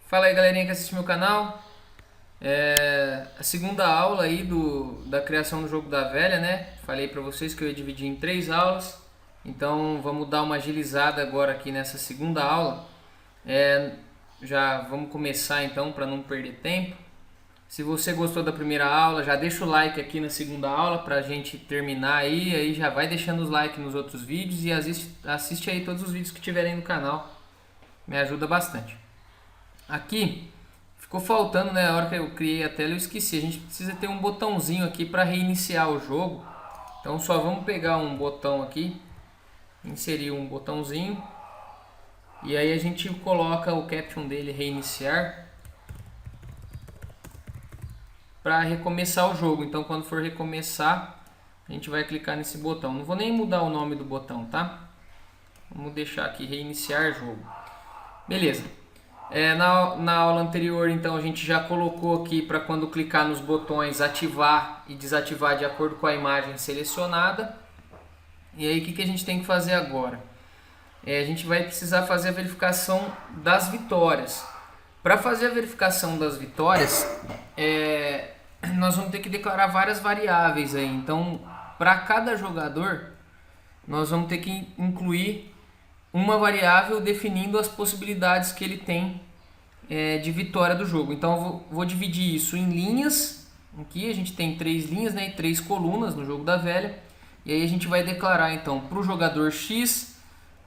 Fala aí, galerinha que assiste meu canal. A segunda aula aí da criação do jogo da velha, né? Falei pra vocês que eu ia dividir em 3 aulas. Então vamos dar uma agilizada agora aqui nessa segunda aula. Já vamos começar então para não perder tempo. Se você gostou da primeira aula, já deixa o like aqui na segunda aula pra gente terminar aí já vai deixando os likes nos outros vídeos e assiste aí todos os vídeos que tiverem no canal. Me ajuda bastante. Aqui ficou faltando, né? A hora que eu criei a tela eu esqueci. A gente precisa ter um botãozinho aqui para reiniciar o jogo. Então só vamos pegar um botão aqui, inserir um botãozinho e aí a gente coloca o caption dele reiniciar para recomeçar o jogo. Então quando for recomeçar a gente vai clicar nesse botão. Não vou nem mudar o nome do botão, tá? Vamos deixar aqui reiniciar jogo. Beleza. Na aula anterior, então, a gente já colocou aqui para quando clicar nos botões ativar e desativar de acordo com a imagem selecionada. E aí, o que a gente tem que fazer agora? A gente vai precisar fazer a verificação das vitórias. Para fazer a verificação das vitórias, nós vamos ter que declarar várias variáveis aí. Então, para cada jogador, nós vamos ter que incluir uma variável definindo as possibilidades que ele tem de vitória do jogo. Então eu vou dividir isso em linhas. Aqui a gente tem 3 linhas, né, e 3 colunas no jogo da velha. E aí a gente vai declarar então para o jogador X,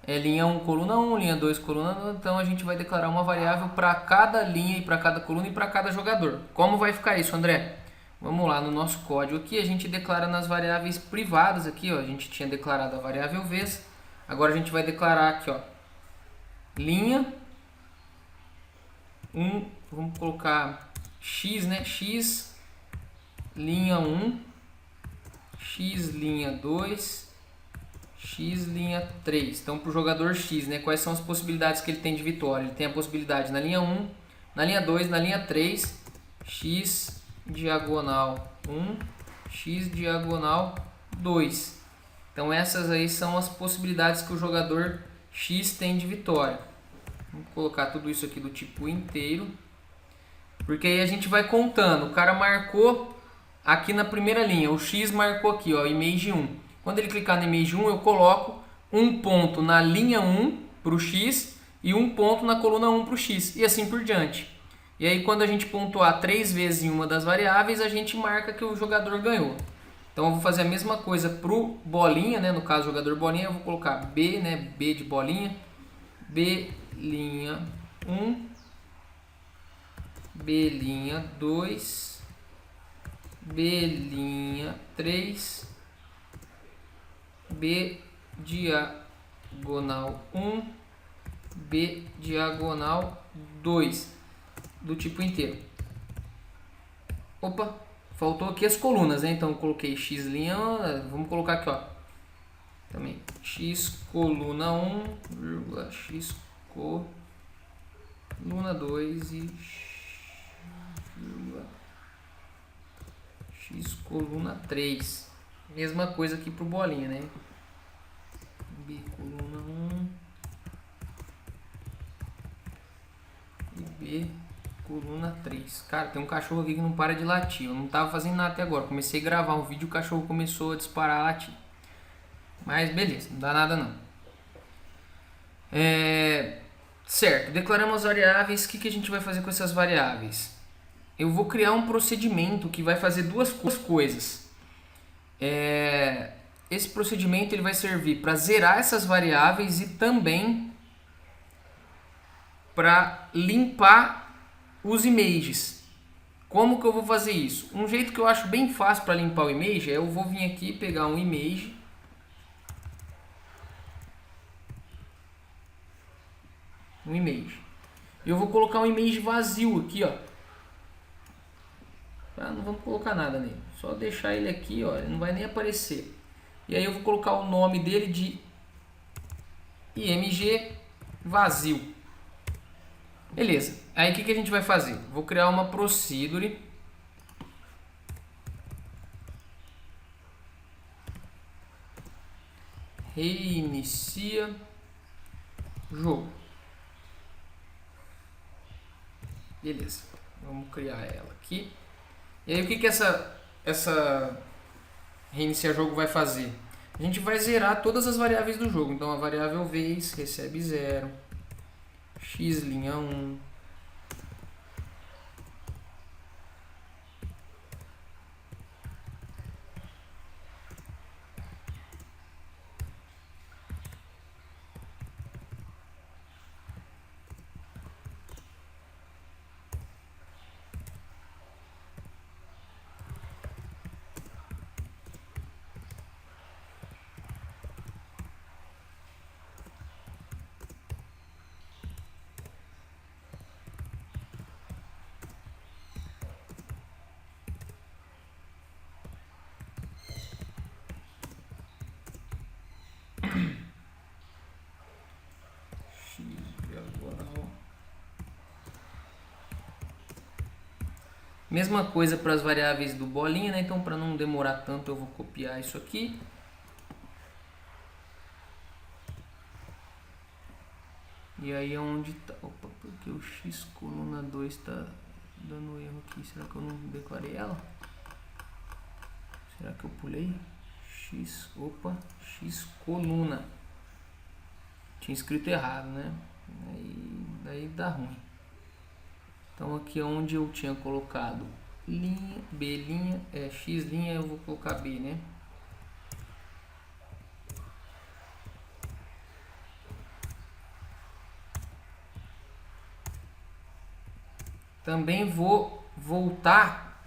linha 1, coluna 1, linha 2, coluna 2. Então a gente vai declarar uma variável para cada linha e para cada coluna e para cada jogador. Como vai ficar isso, André? Vamos lá no nosso código aqui, a gente declara nas variáveis privadas aqui, ó, a gente tinha declarado a variável vez. Agora a gente vai declarar aqui, ó, linha 1, vamos colocar x, né? X linha 1, x linha 2, x linha 3. Então para o jogador X, né? Quais são as possibilidades que ele tem de vitória? Ele tem a possibilidade na linha 1, na linha 2, na linha 3, x diagonal 1, x diagonal 2. Então essas aí são as possibilidades que o jogador X tem de vitória. Vamos colocar tudo isso aqui do tipo inteiro. Porque aí a gente vai contando. O cara marcou aqui na primeira linha. O X marcou aqui, ó, image 1. Quando ele clicar na image 1, eu coloco um ponto na linha 1 para o X e um ponto na coluna 1 para o X. E assim por diante. E aí quando a gente pontuar 3 vezes em uma das variáveis, a gente marca que o jogador ganhou. Então eu vou fazer a mesma coisa pro bolinha, né? No caso, jogador bolinha, eu vou colocar B, né? B de bolinha. B linha 1, B linha 2, B linha 3, B diagonal 1, B diagonal 2, do tipo inteiro. Opa, faltou aqui as colunas, né? Então eu coloquei x linha, vamos colocar aqui, ó, também x coluna 1, x coluna 2 e x coluna 3. Mesma coisa aqui pro bolinha, né? B coluna 1 e B coluna 3. Cara, tem um cachorro aqui que não para de latir. Eu não tava fazendo nada até agora. Comecei a gravar um vídeo e o cachorro começou a disparar a latir. Mas beleza, não dá nada não. Certo, declaramos as variáveis. O que a gente vai fazer com essas variáveis? Eu vou criar um procedimento que vai fazer duas coisas. Esse procedimento ele vai servir para zerar essas variáveis e também para limpar os images. Como que eu vou fazer isso? Um jeito que eu acho bem fácil para limpar o image é eu vou vir aqui pegar um image, e eu vou colocar um image vazio aqui, ó. Não vamos colocar nada nele, só deixar ele aqui, ó, ele não vai nem aparecer. E aí eu vou colocar o nome dele de img vazio. Beleza, aí o que a gente vai fazer? Vou criar uma procedure reinicia jogo. Beleza, vamos criar ela aqui. E aí o que essa reiniciar jogo vai fazer? A gente vai zerar todas as variáveis do jogo. Então a variável vez recebe 0, x' 1, mesma coisa para as variáveis do bolinha, né? Então, para não demorar tanto, eu vou copiar isso aqui. E aí é onde tá... Opa, porque o x coluna 2 está dando erro aqui. Será que eu não declarei ela? Será que eu pulei? Opa, x coluna. Tinha escrito errado, né? Daí dá ruim. Então aqui é onde eu tinha colocado linha, b', x', eu vou colocar b, né? Também vou voltar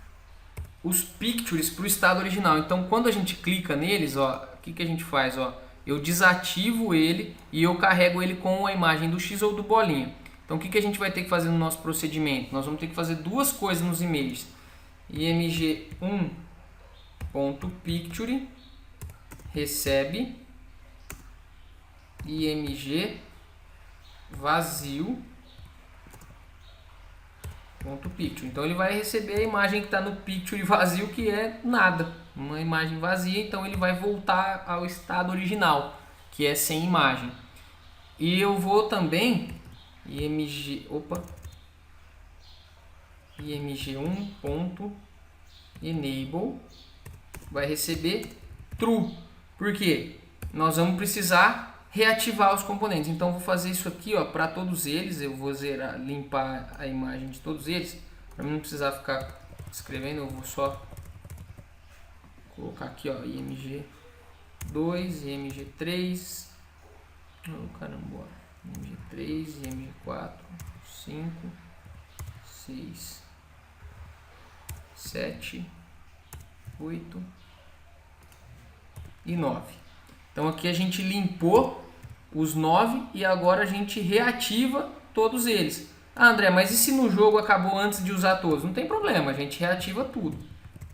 os pictures para o estado original. Então quando a gente clica neles, ó, o que a gente faz? Ó, eu desativo ele e eu carrego ele com a imagem do x ou do bolinha. Então o que a gente vai ter que fazer no nosso procedimento? Nós vamos ter que fazer duas coisas nos images. img1.picture recebe img vazio.picture. Então ele vai receber a imagem que está no picture vazio, que é nada, uma imagem vazia. Então ele vai voltar ao estado original, que é sem imagem. E eu vou também img1.enable vai receber true. Por quê? Nós vamos precisar reativar os componentes. Então vou fazer isso aqui, ó, para todos eles. Eu vou zerar, limpar a imagem de todos eles, para não precisar ficar escrevendo. Eu vou só colocar aqui, ó, img2, img3, oh, caramba, img3, img4, 5, 6, 7, 8 e 9. Então aqui a gente limpou os 9 e agora a gente reativa todos eles. Ah, André, mas e se no jogo acabou antes de usar todos? Não tem problema, a gente reativa tudo,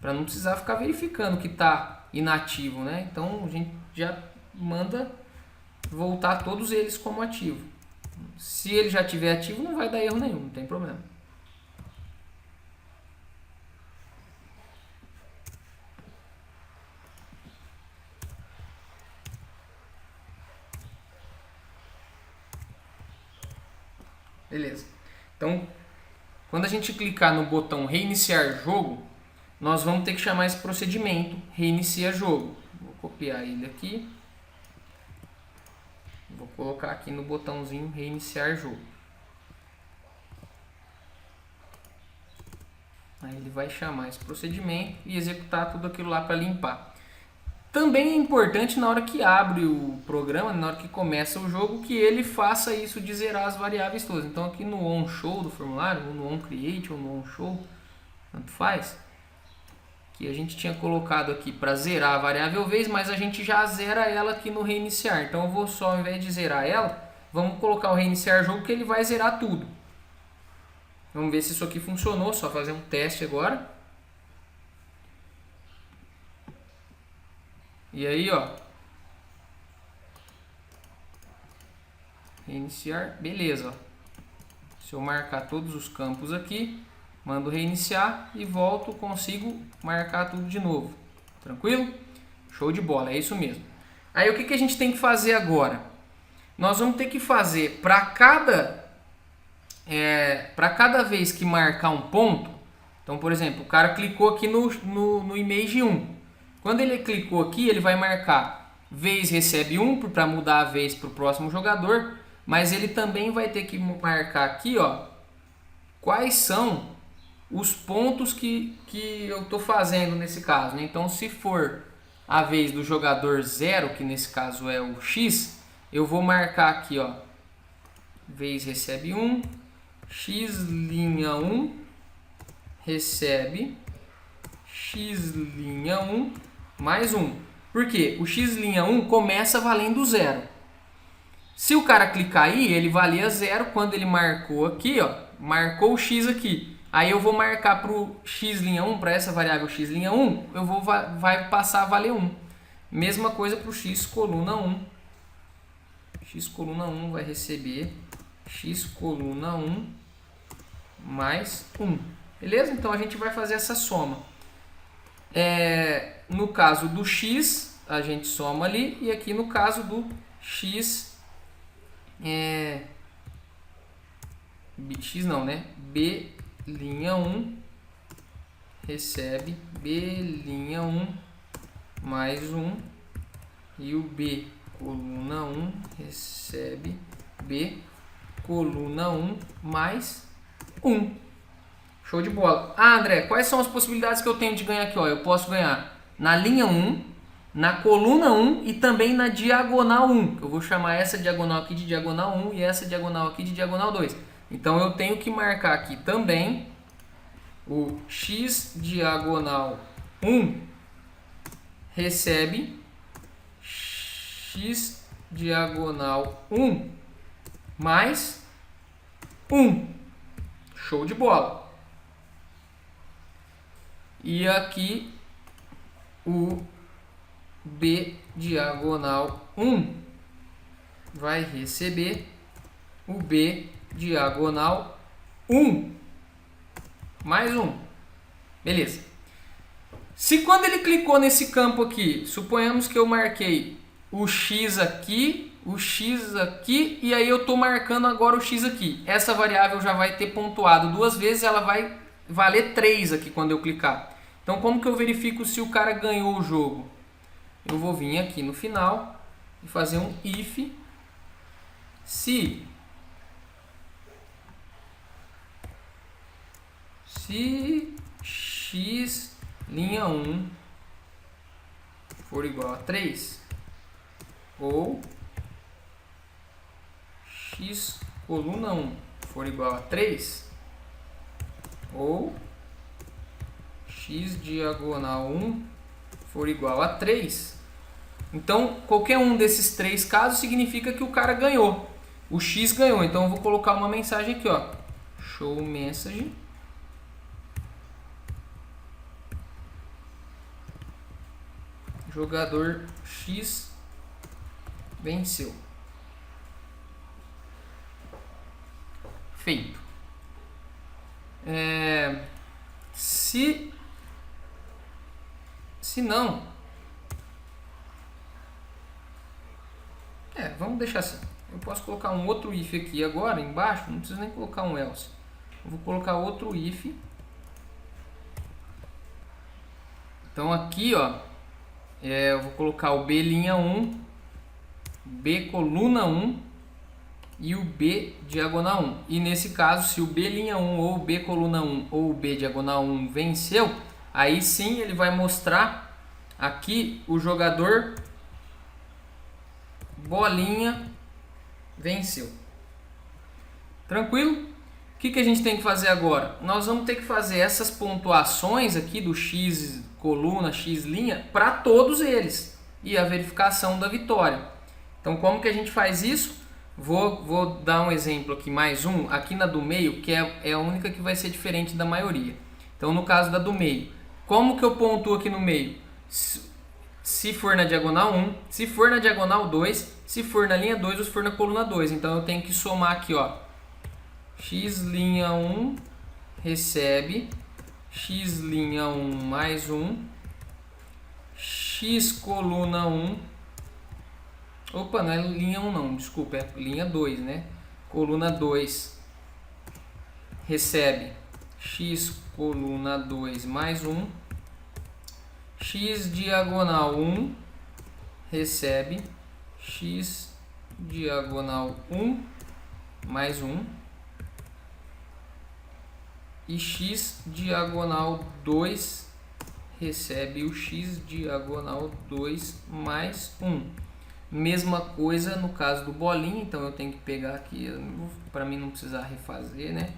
para não precisar ficar verificando que está inativo, né? Então a gente já manda voltar todos eles como ativo. Se ele já estiver ativo, não vai dar erro nenhum, não tem problema. Beleza. Então, quando a gente clicar no botão reiniciar jogo, nós vamos ter que chamar esse procedimento reinicia jogo. Vou copiar ele aqui. Vou colocar aqui no botãozinho reiniciar jogo. Aí ele vai chamar esse procedimento e executar tudo aquilo lá para limpar. Também é importante na hora que abre o programa, na hora que começa o jogo, que ele faça isso de zerar as variáveis todas. Então aqui no onShow do formulário, ou no onCreate, ou no onShow, tanto faz, que a gente tinha colocado aqui para zerar a variável vez, mas a gente já zera ela aqui no reiniciar. Então eu vou só, ao invés de zerar ela, vamos colocar o reiniciar jogo, que ele vai zerar tudo. Vamos ver se isso aqui funcionou, só fazer um teste agora. E aí, ó, reiniciar, beleza. Ó. Se eu marcar todos os campos aqui, mando reiniciar e volto, consigo marcar tudo de novo. Tranquilo? Show de bola, é isso mesmo. Aí o que a gente tem que fazer agora? Nós vamos ter que fazer para cada para cada vez que marcar um ponto, então, por exemplo, o cara clicou aqui no image 1. Quando ele clicou aqui, ele vai marcar vez recebe 1 para mudar a vez para o próximo jogador, mas ele também vai ter que marcar aqui, ó, quais são os pontos que eu estou fazendo nesse caso, né? Então, se for a vez do jogador 0, que nesse caso é o X, eu vou marcar aqui, ó, vez recebe 1, X' 1 recebe X' 1 mais 1. Por quê? O X' 1 começa valendo 0. Se o cara clicar aí, ele valia 0 quando ele marcou aqui, ó, marcou o X aqui. Aí eu vou marcar para o X' 1, para essa variável X' 1, vai passar a valer 1. Mesma coisa para o X coluna 1. X coluna 1 vai receber X coluna 1 mais 1. Beleza? Então a gente vai fazer essa soma. No caso do X, a gente soma ali. E aqui no caso do X, X não, né? B'1 recebe B'1 mais 1. E o B coluna 1 recebe B coluna 1 mais 1. Show de bola. Ah, André, quais são as possibilidades que eu tenho de ganhar aqui? Ó, eu posso ganhar na linha 1, na coluna 1 e também na diagonal 1. Eu vou chamar essa diagonal aqui de diagonal 1 e essa diagonal aqui de diagonal 2. Então eu tenho que marcar aqui também o X diagonal 1 recebe X diagonal 1 mais 1. Show de bola. E aqui o B diagonal 1 vai receber o B diagonal 1 mais 1. Beleza. Se quando ele clicou nesse campo aqui, suponhamos que eu marquei o X aqui e aí eu estou marcando agora o X aqui. Essa variável já vai ter pontuado 2 vezes, ela vai valer 3 aqui quando eu clicar. Então como que eu verifico se o cara ganhou o jogo? Eu vou vir aqui no final e fazer um if se X' 1 for igual a 3 ou X coluna 1 for igual a 3 ou X diagonal 1 for igual a 3. Então, qualquer um desses 3 casos significa que o cara ganhou. O X ganhou. Então, eu vou colocar uma mensagem aqui, ó. Show message. Jogador X venceu. Feito. Se não, vamos deixar assim. Eu posso colocar um outro if aqui agora embaixo, não preciso nem colocar um else. Eu vou colocar outro if. Então aqui, ó, eu vou colocar o B'1, B coluna 1 e o B diagonal 1. E nesse caso, se o B'1 ou o B coluna 1 ou o B diagonal 1 venceu, aí sim ele vai mostrar aqui o jogador bolinha venceu. Tranquilo? O que a gente tem que fazer agora? Nós vamos ter que fazer essas pontuações aqui do X coluna, X linha para todos eles e a verificação da vitória. Então como que a gente faz isso? Vou dar um exemplo aqui, mais um, aqui na do meio, que é a única que vai ser diferente da maioria. Então no caso da do meio, como que eu pontuo aqui no meio? Se for na diagonal 1, se for na diagonal 2, se for na linha 2 ou se for na coluna 2. Então eu tenho que somar aqui, ó. X' 1 recebe X' 1 mais 1, X coluna 1, opa, não é linha 1 não, desculpa, é linha 2, né? Coluna 2 recebe x coluna 2 mais 1. X diagonal 1 recebe x diagonal 1 mais 1. E x diagonal 2 recebe o x diagonal 2 mais 1. Mesma coisa no caso do bolinha, então eu tenho que pegar aqui, para mim não precisar refazer, né?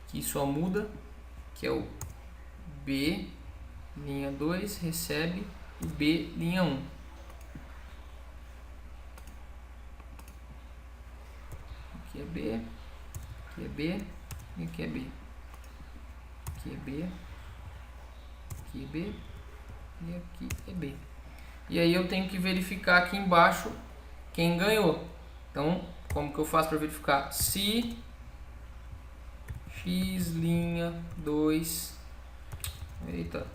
Que só muda, que é o B linha 2 recebe o B linha 1. Aqui é B, aqui é B e aqui é B. Aqui é B, aqui é B e aqui é B. E aí eu tenho que verificar aqui embaixo quem ganhou. Então, como que eu faço para verificar? Se x'2, eita,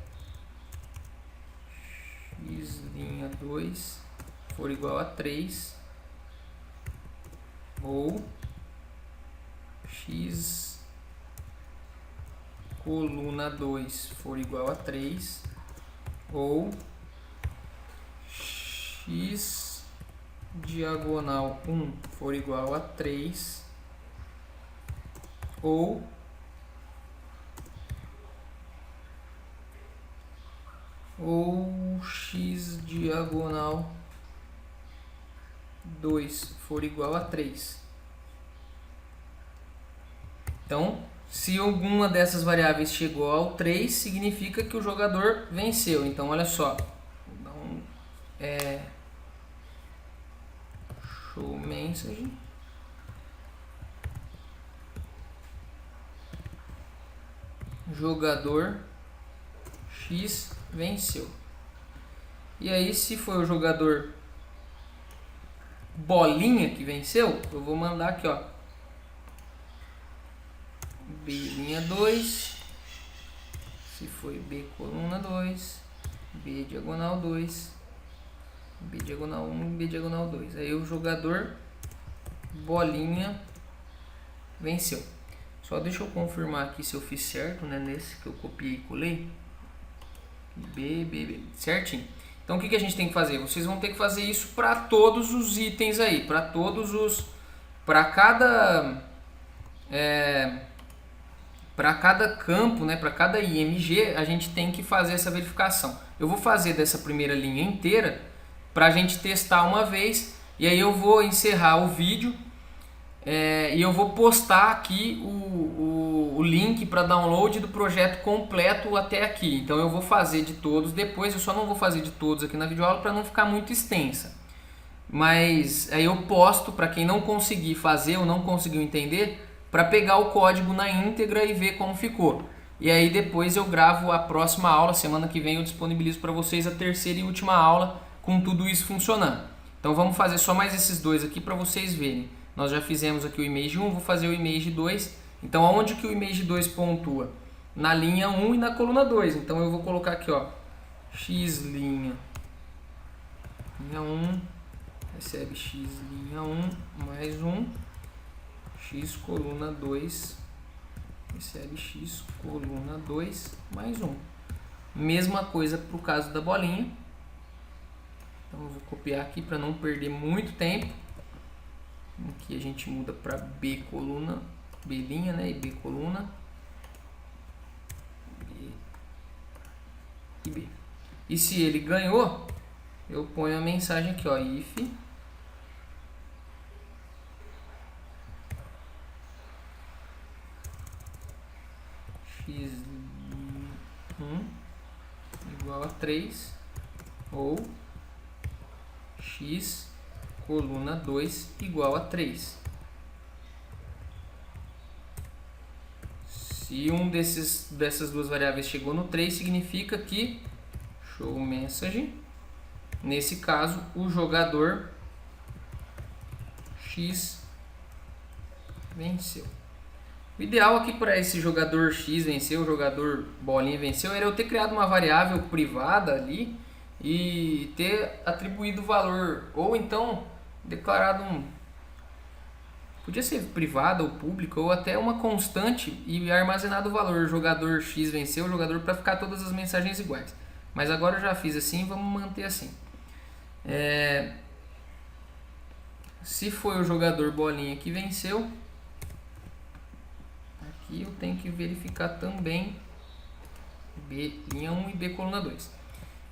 x'2 for igual a 3, ou x coluna 2 for igual a 3, ou x diagonal 1 for igual a 3, ou x diagonal 2 for igual a 3. Então, se alguma dessas variáveis chegou ao 3, significa que o jogador venceu. Então, olha só. Então, show message. Jogador X venceu. E aí, se foi o jogador bolinha que venceu, eu vou mandar aqui, ó, B' 2, se foi B coluna 2, B diagonal 2, B diagonal 1, B diagonal 2. Aí o jogador bolinha venceu. Só deixa eu confirmar aqui se eu fiz certo, né? Nesse que eu copiei e colei. B, certinho. Então o que a gente tem que fazer? Vocês vão ter que fazer isso para todos os itens aí, para todos os, para cada campo, né? Para cada IMG a gente tem que fazer essa verificação. Eu vou fazer dessa primeira linha inteira para a gente testar uma vez e aí eu vou encerrar o vídeo. E eu vou postar aqui o link para download do projeto completo até aqui. Então eu vou fazer de todos depois, eu só não vou fazer de todos aqui na videoaula para não ficar muito extensa. Mas aí eu posto para quem não conseguir fazer ou não conseguiu entender, para pegar o código na íntegra e ver como ficou. E aí depois eu gravo a próxima aula, semana que vem eu disponibilizo para vocês a terceira e última aula com tudo isso funcionando. Então vamos fazer só mais esses dois aqui para vocês verem. Nós já fizemos aqui o image 1, vou fazer o image 2. Então, aonde que o image 2 pontua? Na linha 1 e na coluna 2. Então, eu vou colocar aqui, ó, x linha 1, recebe x linha 1 mais 1, x coluna 2, recebe x coluna 2 mais 1. Mesma coisa para o caso da bolinha. Então, eu vou copiar aqui para não perder muito tempo. Aqui a gente muda para B coluna, B linha, né? E B coluna. B e B. E se ele ganhou, eu ponho a mensagem aqui, ó, if x1 igual a 3 ou x coluna 2 igual a 3. Se dessas duas variáveis chegou no 3, significa que, show message, nesse caso, o jogador X venceu. O ideal aqui para esse jogador X vencer, o jogador bolinha venceu, era eu ter criado uma variável privada ali e ter atribuído valor, ou então declarado Podia ser privada ou pública, ou até uma constante e armazenado o valor. Jogador X venceu o jogador, para ficar todas as mensagens iguais. Mas agora eu já fiz assim, vamos manter assim. Se foi o jogador bolinha que venceu, aqui eu tenho que verificar também B linha 1 e B coluna 2.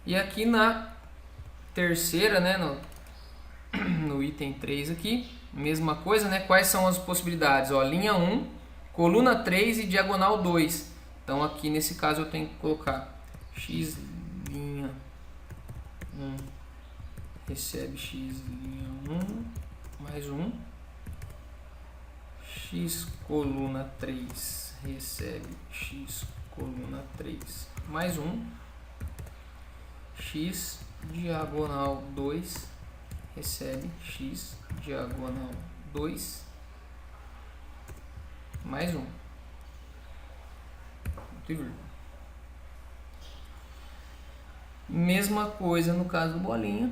E aqui na terceira, né, no item 3 aqui, mesma coisa, né? Quais são as possibilidades? Ó, linha 1, coluna 3 e diagonal 2. Então aqui nesse caso eu tenho que colocar x linha 1 recebe x linha 1 mais 1, x coluna 3 recebe x coluna 3 mais 1, x diagonal 2 recebe x diagonal 2 mais 1. Mesma coisa no caso do bolinha.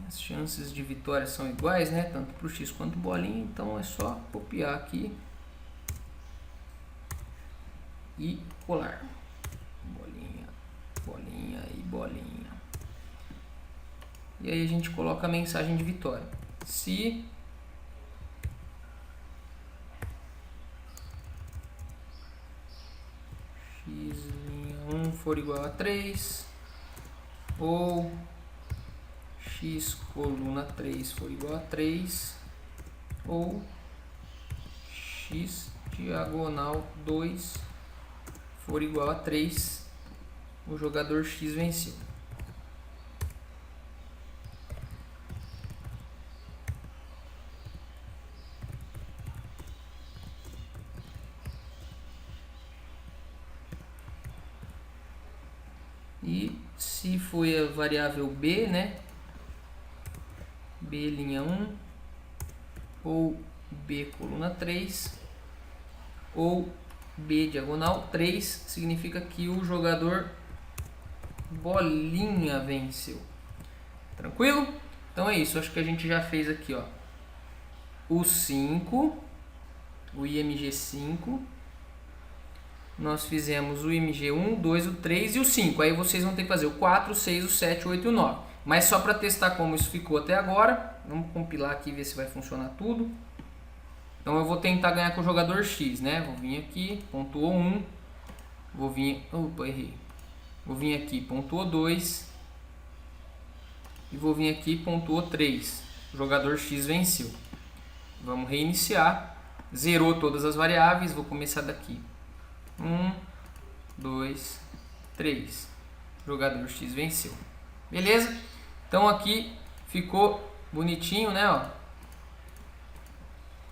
As chances de vitória são iguais, né? Tanto para o x quanto o bolinha. Então é só copiar aqui e colar. Bolinha, bolinha e bolinha. E aí a gente coloca a mensagem de vitória. Se x linha 1 for igual a 3, ou x coluna 3 for igual a 3, ou x diagonal 2 for igual a 3, o jogador X venceu. E se foi a variável B, né? B linha 1 ou B coluna 3 ou B diagonal 3, significa que o jogador bolinha venceu. Tranquilo? Então é isso, acho que a gente já fez aqui, ó, o 5, o IMG 5. Nós fizemos o IMG 1, 2, o 3 e o 5. Aí vocês vão ter que fazer o 4, o 6, o 7, o 8 e o 9. Mas só para testar como isso ficou até agora, vamos compilar aqui e ver se vai funcionar tudo. Então eu vou tentar ganhar com o jogador X, né? Vou vir aqui, pontuou 1. Vou vir... Opa, errei. Vou vir aqui, pontuou 2. E vou vir aqui, pontuou 3. O jogador X venceu. Vamos reiniciar. Zerou todas as variáveis. Vou começar daqui. 1, 2, 3. O jogador X venceu. Beleza? Então aqui ficou bonitinho, né? Ó.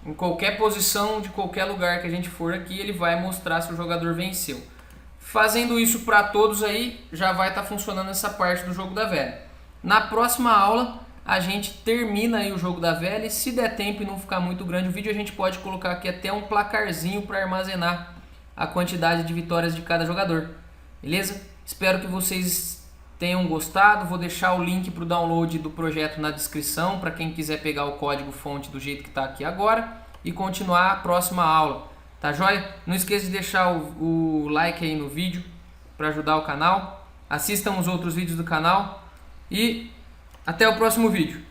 Em qualquer posição de qualquer lugar que a gente for aqui, ele vai mostrar se o jogador venceu. Fazendo isso para todos aí, já vai estar funcionando essa parte do jogo da velha. Na próxima aula, a gente termina aí o jogo da velha e se der tempo e não ficar muito grande o vídeo, a gente pode colocar aqui até um placarzinho para armazenar a quantidade de vitórias de cada jogador. Beleza? Espero que vocês tenham gostado. Vou deixar o link para o download do projeto na descrição para quem quiser pegar o código fonte do jeito que está aqui agora e continuar a próxima aula. Tá joia? Não esqueça de deixar o like aí no vídeo para ajudar o canal. Assistam os outros vídeos do canal e até o próximo vídeo.